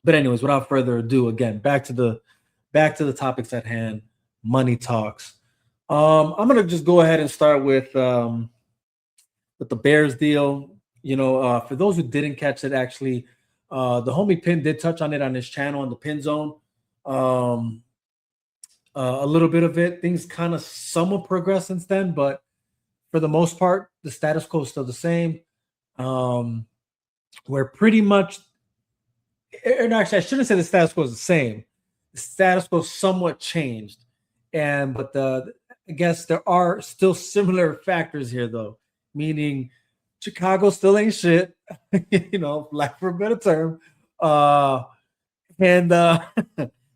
But anyways, without further ado, again, back to the topics at hand. Money talks. I'm gonna just go ahead and start with the Bears deal. For those who didn't catch it, actually, the homie Pin did touch on it on his channel on the Pin Zone. Um, a little bit of it. Things kind of somewhat progressed since then, but for the most part, the status quo is still the same. Um, we're pretty much, and actually, I shouldn't say the status quo is the same. The status quo somewhat changed, but I guess there are still similar factors here, though, meaning Chicago still ain't shit, lack for a better term. Uh, and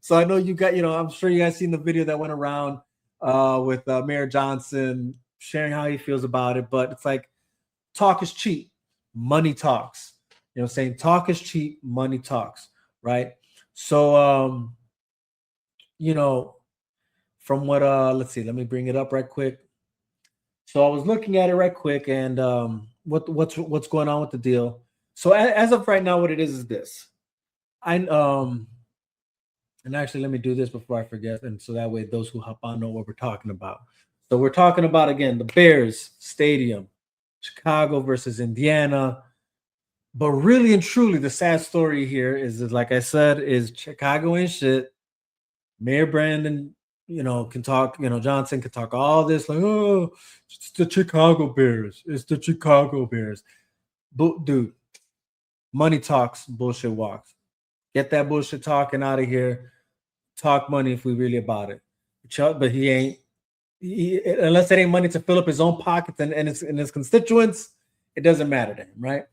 so I know you got, I'm sure you guys seen the video that went around with Mayor Johnson sharing how he feels about it, but it's like talk is cheap, money talks. Saying talk is cheap, money talks, right? So, you know, from what let's see, let me bring it up right quick. So I was looking at it right quick, and what's going on with the deal. So as of right now, what it is this. I And actually, let me do this before I forget, and so that way those who hop on know what we're talking about. So we're talking about again the Bears Stadium, Chicago versus Indiana. But really and truly, the sad story here is that, like I said, is Chicago ain't shit. Mayor Brandon, can talk, Johnson can talk all this, like, oh, it's the Chicago Bears. It's the Chicago Bears. But dude, money talks, bullshit walks. Get that bullshit talking out of here. Talk money if we really about it. But he ain't, unless it ain't money to fill up his own pockets and his constituents, it doesn't matter to him, right?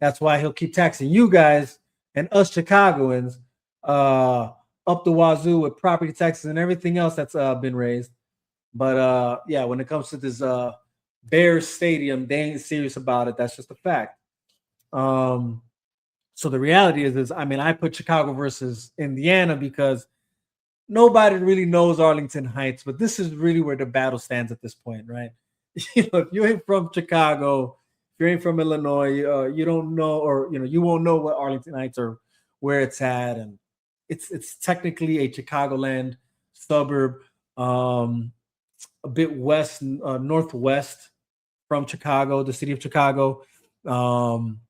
That's why he'll keep taxing you guys and us Chicagoans up the wazoo with property taxes and everything else that's been raised. But yeah, when it comes to this Bears Stadium, they ain't serious about it. That's just a fact. Um, so the reality is, I mean, I put Chicago versus Indiana because nobody really knows Arlington Heights, but this is really where the battle stands at this point, right? If you ain't from Chicago, if you ain't from Illinois, you don't know, or you won't know what Arlington Heights or where it's at, and it's technically a Chicagoland suburb, um, a bit west, northwest from Chicago, the city of Chicago, um,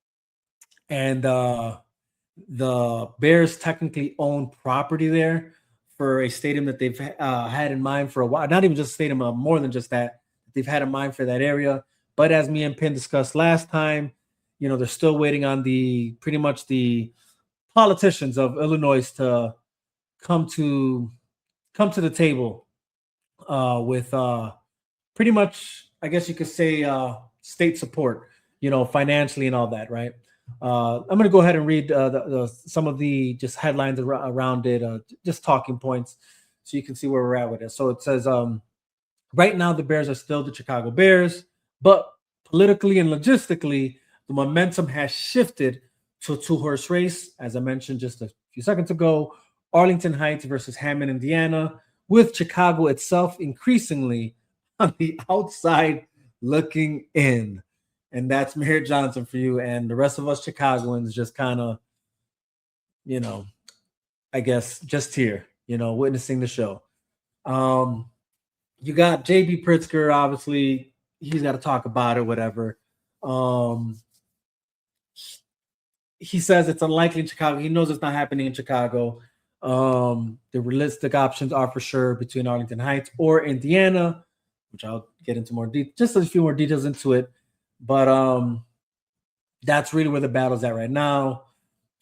and the Bears technically own property there for a stadium that they've had in mind for a while. Not even just a stadium, more than just that. They've had in mind for that area. But as me and Penn discussed last time, they're still waiting on pretty much the politicians of Illinois to come to the table with pretty much, I guess you could say, state support, financially and all that, right? I'm going to go ahead and read some of the just headlines around it, just talking points, so you can see where we're at with it. So it says, right now the Bears are still the Chicago Bears, but politically and logistically, the momentum has shifted to a two-horse race, as I mentioned just a few seconds ago. Arlington Heights versus Hammond, Indiana, with Chicago itself increasingly on the outside looking in. And that's Mayor Johnson for you. And the rest of us Chicagoans just kind of, you know, I guess just here, witnessing the show. You got JB Pritzker, obviously, he's got to talk about it, whatever. He says it's unlikely in Chicago. He knows it's not happening in Chicago. The realistic options are for sure between Arlington Heights or Indiana, which I'll get into just a few more details into it. But that's really where the battle's at right now.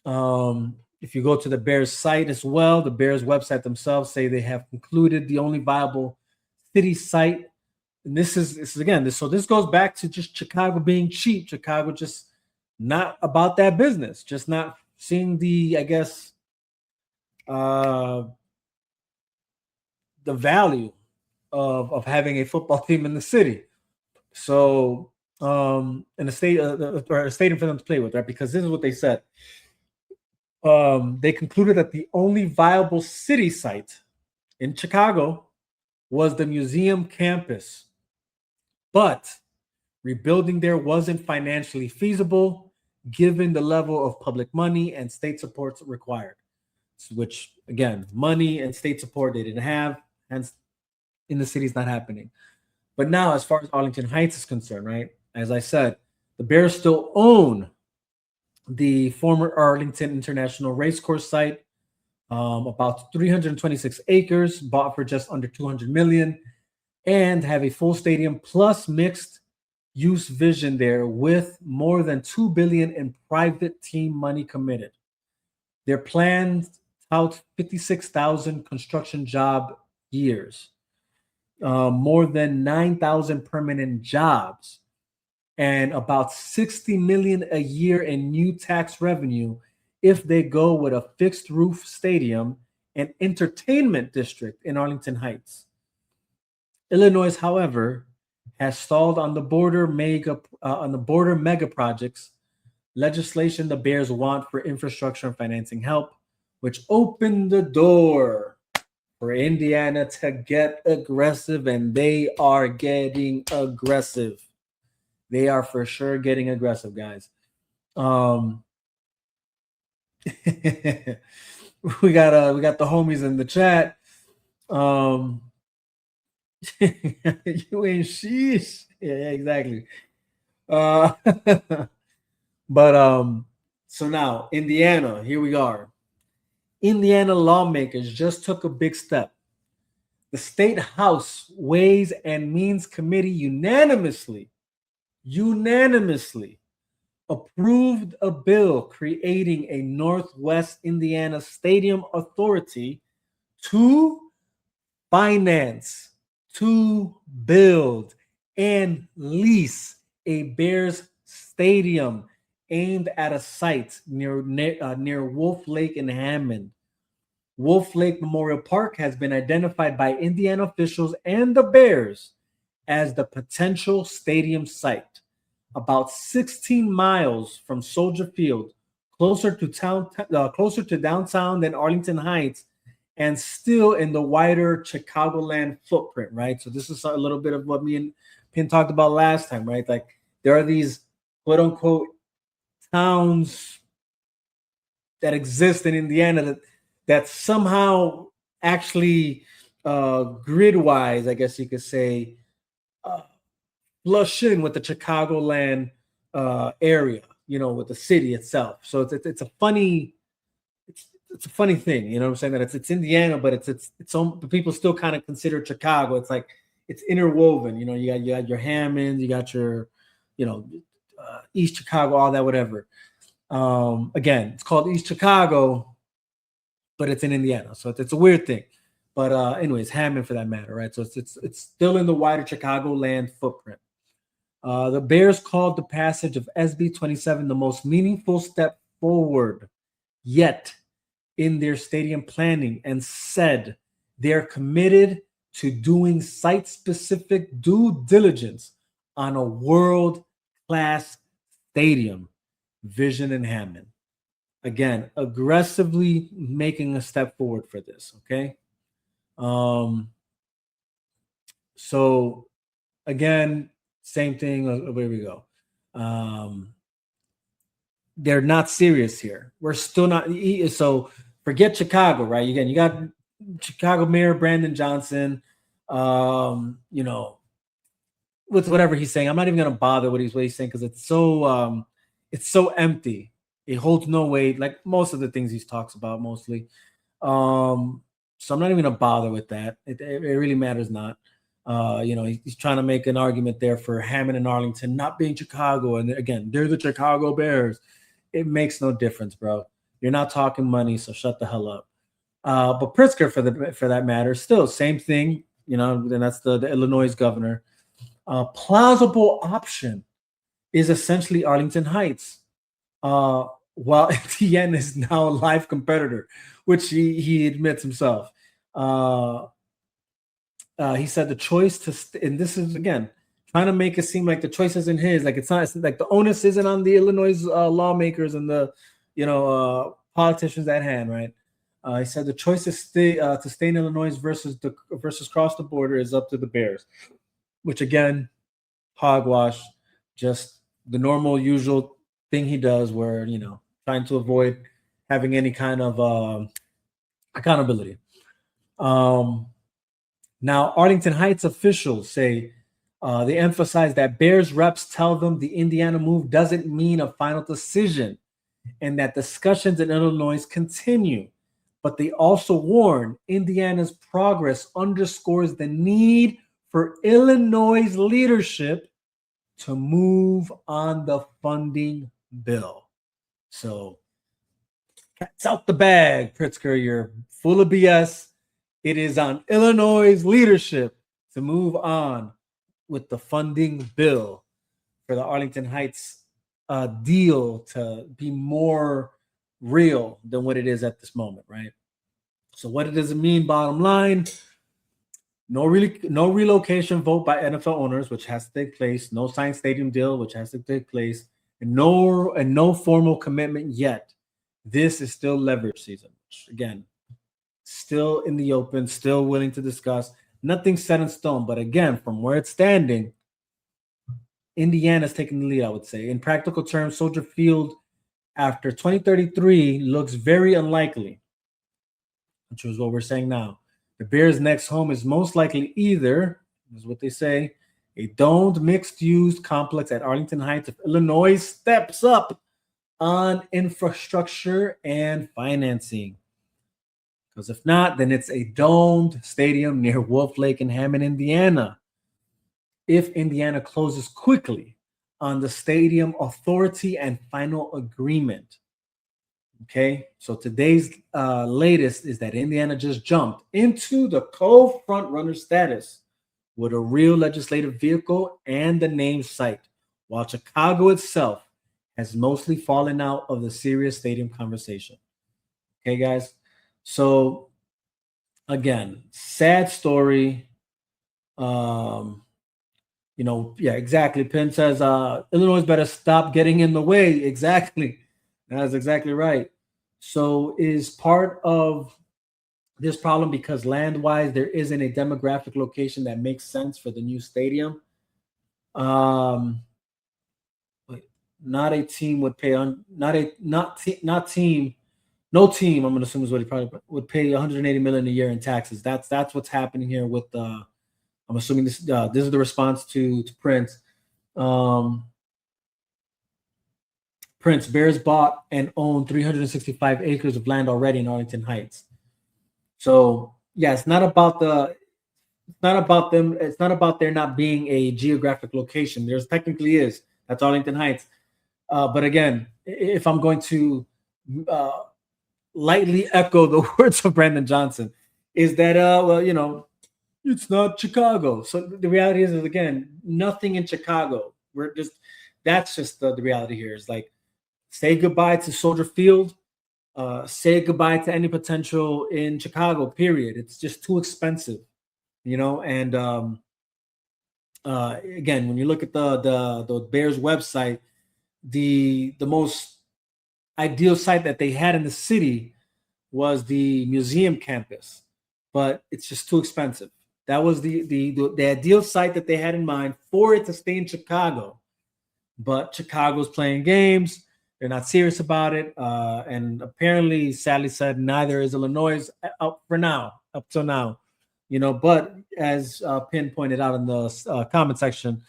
If you go to the Bears site as well, the Bears website themselves say they have concluded the only viable city site. And this is again, so this goes back to just Chicago being cheap. Chicago just not about that business, just not seeing the, I guess, the value of having a football team in the city. So, in a state or a stadium for them to play with, right? Because this is what they said. They concluded that the only viable city site in Chicago was the museum campus, but rebuilding there wasn't financially feasible given the level of public money and state supports required. which again, money and state support they didn't have, hence in the city is not happening. But now, as far as Arlington Heights is concerned, right? As I said, the Bears still own the former Arlington International Racecourse site, about 326 acres, bought for just under 200 million, and have a full stadium plus mixed use vision there with more than 2 billion in private team money committed. Their plans tout 56,000 construction job years, more than 9,000 permanent jobs, and about 60 million a year in new tax revenue if they go with a fixed roof stadium and entertainment district in Arlington Heights. Illinois, however, has stalled on the border mega projects legislation the Bears want for infrastructure and financing help, which opened the door for Indiana to get aggressive, and they are getting aggressive. They are for sure getting aggressive, guys. we got the homies in the chat. You ain't sheesh. Yeah, exactly. But so now Indiana, here we are. Indiana lawmakers just took a big step. The State House Ways and Means Committee unanimously approved a bill creating a Northwest Indiana Stadium Authority to finance, to build, and lease a Bears stadium aimed at a site near Wolf Lake in Hammond. Wolf Lake Memorial Park has been identified by Indiana officials and the Bears as the potential stadium site, about 16 miles from Soldier Field, closer to downtown than Arlington Heights, and still in the wider Chicagoland footprint, right? So this is a little bit of what me and Pin talked about last time, right? Like there are these quote unquote towns that exist in Indiana that somehow actually grid-wise, I guess you could say, flush in with the Chicagoland area, with the city itself. So it's a funny thing, you know what I'm saying? That it's Indiana, but it's people still kind of consider Chicago. It's like it's interwoven. You got your Hammond, you got your, East Chicago, all that, whatever. Again, it's called East Chicago, but it's in Indiana, so it's a weird thing. But anyways, Hammond for that matter, right? So it's still in the wider Chicagoland footprint. The Bears called the passage of SB 27 the most meaningful step forward yet in their stadium planning, and said they're committed to doing site-specific due diligence on a world-class stadium vision in Hammond. Again, aggressively making a step forward for this, okay? So again, same thing. Where we go. They're not serious here. We're still not. So forget Chicago, right? Again, you got Chicago Mayor Brandon Johnson. With whatever he's saying, I'm not even gonna bother what he's saying because it's so empty. It holds no weight, like most of the things he talks about, mostly. So I'm not even gonna bother with that. It really matters not. He's trying to make an argument there for Hammond and Arlington not being Chicago, and again, they're the Chicago Bears. It makes no difference, bro. You're not talking money, so shut the hell up. But Pritzker, for that matter, still same thing. And that's the Illinois governor. Plausible option is essentially Arlington Heights, while Etienne is now a live competitor, which he admits himself. He said the choice and this is again trying to make it seem like the choice isn't his, like it's not, like the onus isn't on the Illinois lawmakers and the politicians at hand, right? He said the choice to stay in Illinois versus cross the border is up to the Bears, which again, hogwash, just the normal usual thing he does, where trying to avoid having any kind of accountability. Um, Now, Arlington Heights officials say they emphasize that Bears reps tell them the Indiana move doesn't mean a final decision and that discussions in Illinois continue. But they also warn Indiana's progress underscores the need for Illinois' leadership to move on the funding bill. So, cat's out the bag, Pritzker. You're full of BS. It is on Illinois' leadership to move on with the funding bill for the Arlington Heights deal to be more real than what it is at this moment, right? So, what does it mean? Bottom line: no relocation vote by NFL owners, which has to take place. No signed stadium deal, which has to take place, and no formal commitment yet. This is still leverage season. Which, again, still in the open, still willing to discuss. Nothing set in stone, but again, from where it's standing, Indiana's taking the lead, I would say. In practical terms, Soldier Field after 2033 looks very unlikely, which is what we're saying now. The Bears' next home is most likely either, is what they say, a domed mixed-use complex at Arlington Heights if Illinois steps up on infrastructure and financing. Because if not, then it's a domed stadium near Wolf Lake in Hammond, Indiana. If Indiana closes quickly on the stadium authority and final agreement. Okay, so today's latest is that Indiana just jumped into the co-front runner status with a real legislative vehicle and the name site, while Chicago itself has mostly fallen out of the serious stadium conversation. Okay, guys. So again, sad story. Yeah, exactly. Penn says Illinois better stop getting in the way. Exactly. That's exactly right. So is part of this problem because land-wise there isn't a demographic location that makes sense for the new stadium. Not a team would pay on not a not te- not team no team, I'm gonna assume is what he probably would pay 180 million a year in taxes. That's what's happening here with I'm assuming this is the response to Prince. Um, Prince Bears bought and own 365 acres of land already in Arlington Heights. So yeah, it's not about them. It's not about there not being a geographic location. There's technically is. That's Arlington Heights. But again, if I'm going to uh, lightly echo the words of Brandon Johnson, is that it's not Chicago. So the reality is again, nothing in Chicago. We're just that's just the reality here. Is like say goodbye to Soldier Field. Say goodbye to any potential in Chicago. Period. It's just too expensive, And again, when you look at the Bears website, the most ideal site that they had in the city was the museum campus, but it's just too expensive. That was the ideal site that they had in mind for it to stay in Chicago, but Chicago's playing games. They're not serious about it, and apparently, Sally said neither is Illinois up for now, up till now. But as Pin pointed out in the comment section,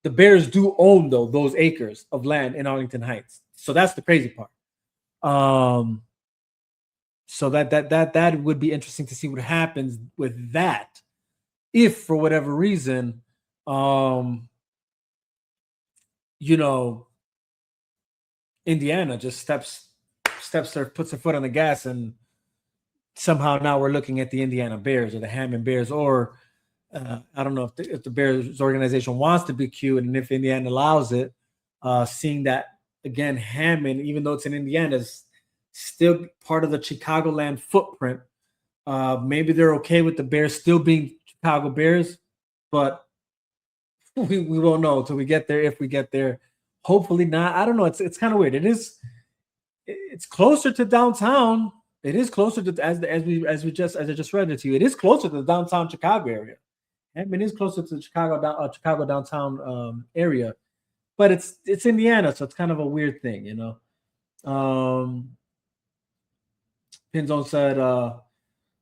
the Bears do own though those acres of land in Arlington Heights. So that's the crazy part. So that would be interesting to see what happens with that. If for whatever reason, Indiana just puts their foot on the gas, and somehow now we're looking at the Indiana Bears or the Hammond Bears, or I don't know if the Bears organization wants to be cute, and if Indiana allows it, seeing that again, Hammond, even though it's in Indiana, is still part of the Chicagoland footprint. Maybe they're okay with the Bears still being Chicago Bears, but we won't know until we get there. If we get there, hopefully not. I don't know. It's kind of weird. It's closer to downtown. It is closer to as I just read it to you. It is closer to the downtown Chicago area. I mean, it is closer to the Chicago downtown area, but it's Indiana, so it's kind of a weird thing. Pinzone said,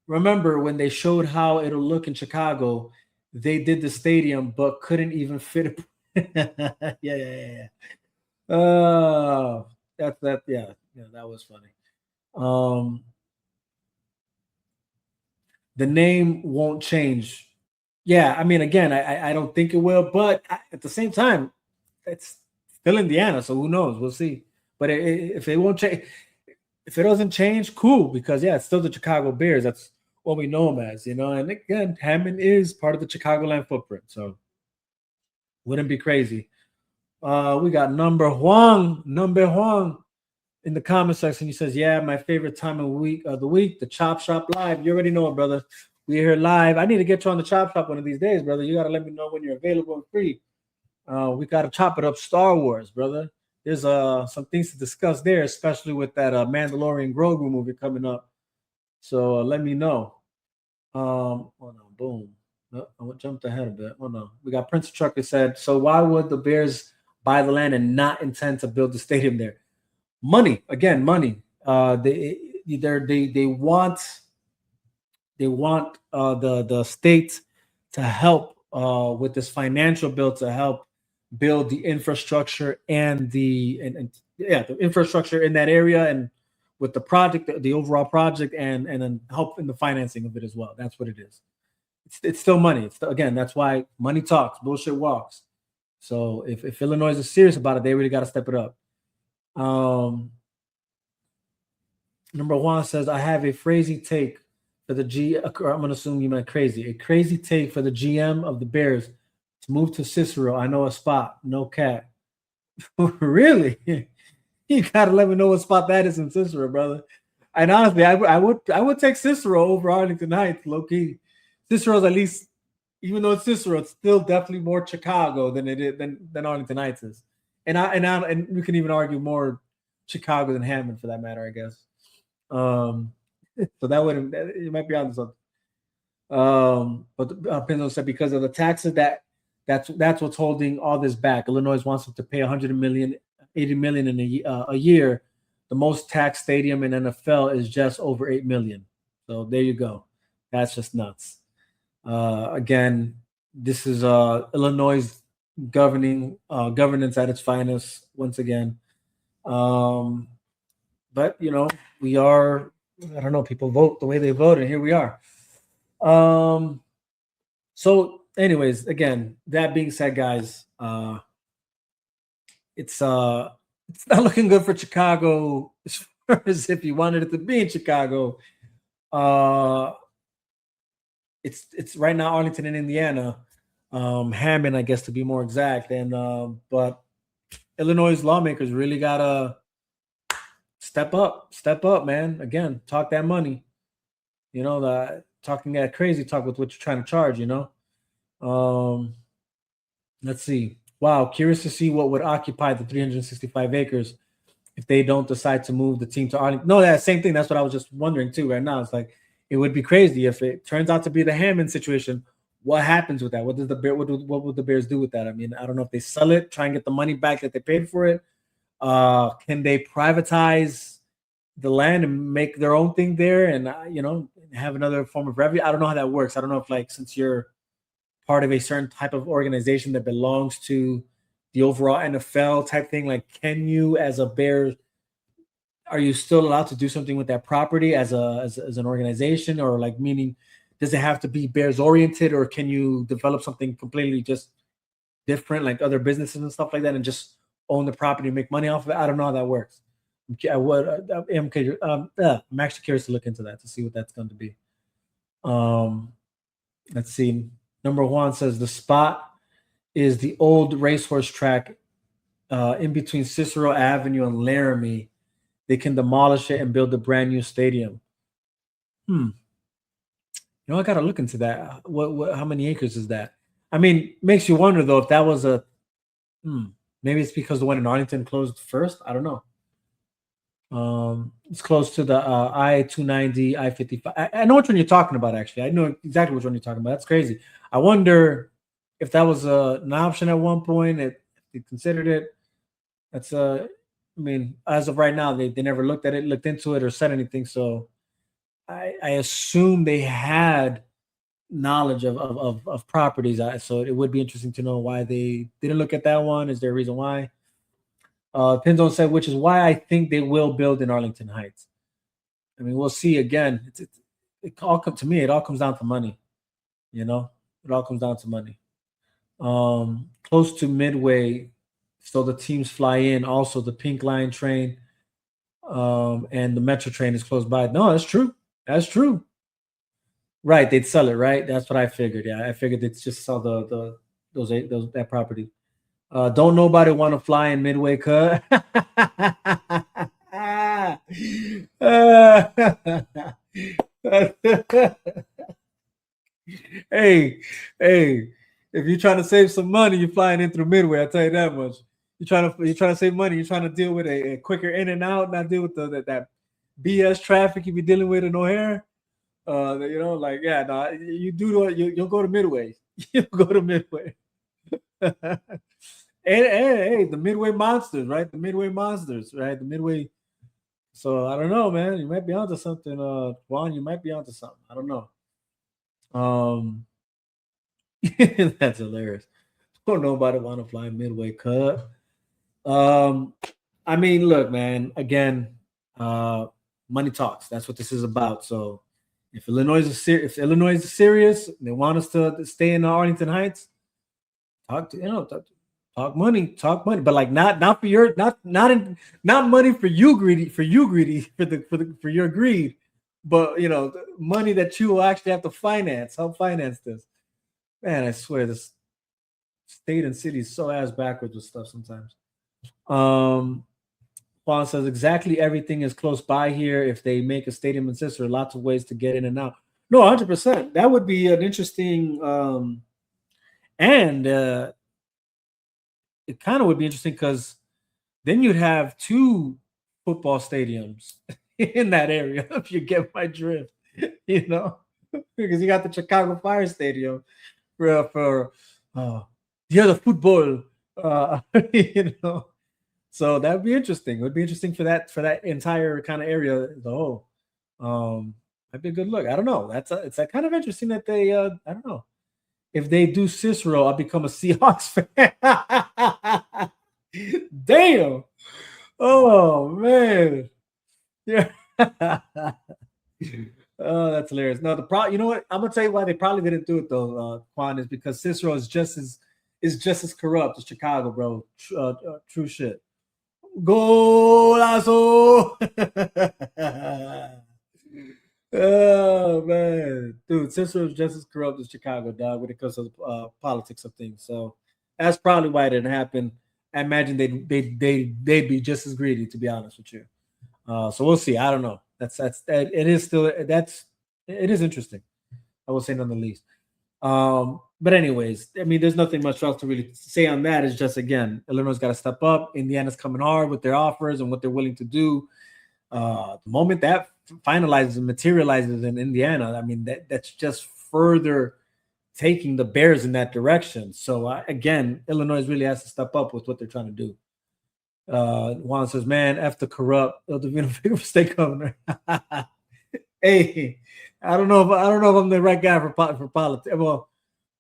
remember when they showed how it'll look in Chicago, they did the stadium but couldn't even fit it. Yeah. Yeah, that was funny. The name won't change. Yeah, I mean, again, I don't think it will, but at the same time, it's still Indiana, so who knows? We'll see. But if it won't change, if it doesn't change, cool, because yeah, it's still the Chicago Bears. That's what we know them as, you know. And again, Hammond is part of the Chicagoland footprint, so wouldn't be crazy. We got number Huang in the comment section. He says, "Yeah, my favorite time of the week, the Chop Shop live. You already know it, brother. We're here live. I need to get you on the Chop Shop one of these days, brother. You got to let me know when you're available and free. We got to chop it up Star Wars, brother. There's some things to discuss there, especially with that Mandalorian Grogu movie coming up. So let me know. Hold on, boom. I jumped ahead a bit. Oh no, we got Prince Trucker said. So why would the Bears buy the land and not intend to build the stadium there? Money again, money. They want the state to help with this financial bill to help build the infrastructure and the infrastructure in that area and with the project, the overall project, and then help in the financing of it as well. That's what it is. It's still money. Again, that's why money talks, bullshit walks. So if Illinois is serious about it, they really got to step it up. Number one says, I have a crazy take for the I'm going to assume you meant crazy. A crazy take for the GM of the Bears to move to Cicero. I know a spot. No cat. Really? You got to let me know what spot that is in Cicero, brother. And honestly, I would take Cicero over Arlington Heights, low key. Cicero's at least, even though it's Cicero, it's still definitely more Chicago than it is than Arlington Heights is. And we can even argue more Chicago than Hammond for that matter, I guess. So that wouldn't, you might be on something. But Pinzone said because of the taxes that's what's holding all this back. Illinois wants them to pay 100 million, 80 million in a year. The most taxed stadium in NFL is just over 8 million. So there you go. That's just nuts. Again, this is Illinois governance at its finest once again. But you know, we are, I don't know, people vote the way they vote, and here we are. So anyways, again, that being said, guys, it's not looking good for Chicago as far as if you wanted it to be in Chicago. It's right now Arlington and Indiana, Hammond, I guess, to be more exact. And but Illinois lawmakers really gotta step up, man. Again, talk that money. You know, talking that crazy talk with what you're trying to charge. You know, let's see. Wow, curious to see what would occupy the 365 acres if they don't decide to move the team to Arlington. No, that same thing. That's what I was just wondering too. Right now, it's like it would be crazy if it turns out to be the Hammond situation. What happens with that? What would the Bears do with that? I mean, I don't know if they sell it, try and get the money back that they paid for it. Can they privatize the land and make their own thing there and you know, have another form of revenue? I don't know how that works. I don't know if, like, since you're part of a certain type of organization that belongs to the overall NFL type thing, like, can you as a Bears, are you still allowed to do something with that property as an organization, or like, meaning does it have to be Bears oriented, or can you develop something completely just different like other businesses and stuff like that and just own the property and make money off of it? I don't know how that works. I'm actually curious to look into that to see what that's going to be. Let's see. Number one says the spot is the old racehorse track in between Cicero Avenue and Laramie. They can demolish it and build a brand new stadium. You know, I gotta look into that. What how many acres is that? I mean, makes you wonder though if that was a maybe it's because the one in Arlington closed first. I don't know. It's close to the I-290, I-55. I know which one you're talking about, actually. I know exactly which one you're talking about. That's crazy. I wonder if that was an option at one point, if they considered it. That's I mean, as of right now, they never looked into it or said anything. So I assume they had knowledge of properties. So it would be interesting to know why they didn't look at that one. Is there a reason why? Pinzone said, which is why I think they will build in Arlington Heights. I mean, we'll see again. It all comes to me. It all comes down to money. You know, it all comes down to money. Close to Midway, so the teams fly in. Also, the Pink Line train and the Metro train is close by. No, that's true. That's true. Right, they'd sell it, right? That's what I figured. Yeah, I figured they'd just sell those that property. Don't nobody want to fly in Midway, cut. Hey, hey, if you're trying to save some money, you're flying in through Midway. I'll tell you that much. You're trying to save money. You're trying to deal with a quicker in and out, not deal with that BS traffic you be dealing with in O'Hare. Like yeah, no, you do you'll go to Midway. You'll go to Midway. and hey, the Midway Monsters, right? The Midway Monsters, right? The Midway. So I don't know, man. You might be onto something, Juan. You might be onto something. I don't know. Um, that's hilarious. Don't nobody want to fly Midway, cut. Um, I mean, look, man. Again, money talks. That's what this is about. So, if Illinois is serious, they want us to stay in Arlington Heights. Talk money, but like not for your not money for you greedy for your greed, but money that you will actually have to help finance this. Man, I swear this state and city is so ass backwards with stuff sometimes. Um, Juan says exactly everything is close by here. If they make a stadium in Cicero, lots of ways to get in and out. No, 100%. That would be an interesting and it kind of would be interesting because then you'd have two football stadiums in that area, if you get my drift, because you got the Chicago Fire Stadium for the other football, you know. So that would be interesting. It would be interesting for that entire kind of area as a whole. That'd be a good look. I don't know. It's kind of interesting that they I don't know. If they do Cicero, I'll become a Seahawks fan. Damn. Oh man. Yeah. Oh, that's hilarious. No, you know what? I'm gonna tell you why they probably didn't do it though, Quan, is because Cicero is just as corrupt as Chicago, bro. True shit. Golazo. Oh man, dude, Cicero is just as corrupt as Chicago, dog, when it comes to politics of things. So that's probably why it didn't happen. I imagine they'd be just as greedy, to be honest with you. So we'll see. I don't know. It is still it is interesting. I will say none the least. But anyways, I mean, there's nothing much else to really say on that. It's just again, Illinois got to step up. Indiana's coming hard with their offers and what they're willing to do. The moment that finalizes and materializes in Indiana, I mean that's just further taking the Bears in that direction. So again, Illinois really has to step up with what they're trying to do. Juan says, "Man, F the corrupt. They'll be a state governor." Hey, I don't know if I'm the right guy for politics. Well,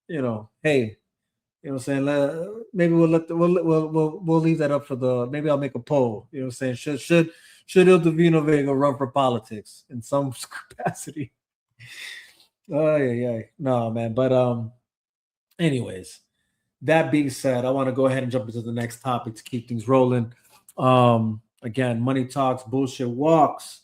hey, you know what I'm saying? Maybe we'll leave that up for maybe I'll make a poll. You know what I'm saying? Should Il Divino Vega run for politics in some capacity? Oh yeah. No, man. But anyways, that being said, I want to go ahead and jump into the next topic to keep things rolling. Again, money talks, bullshit walks.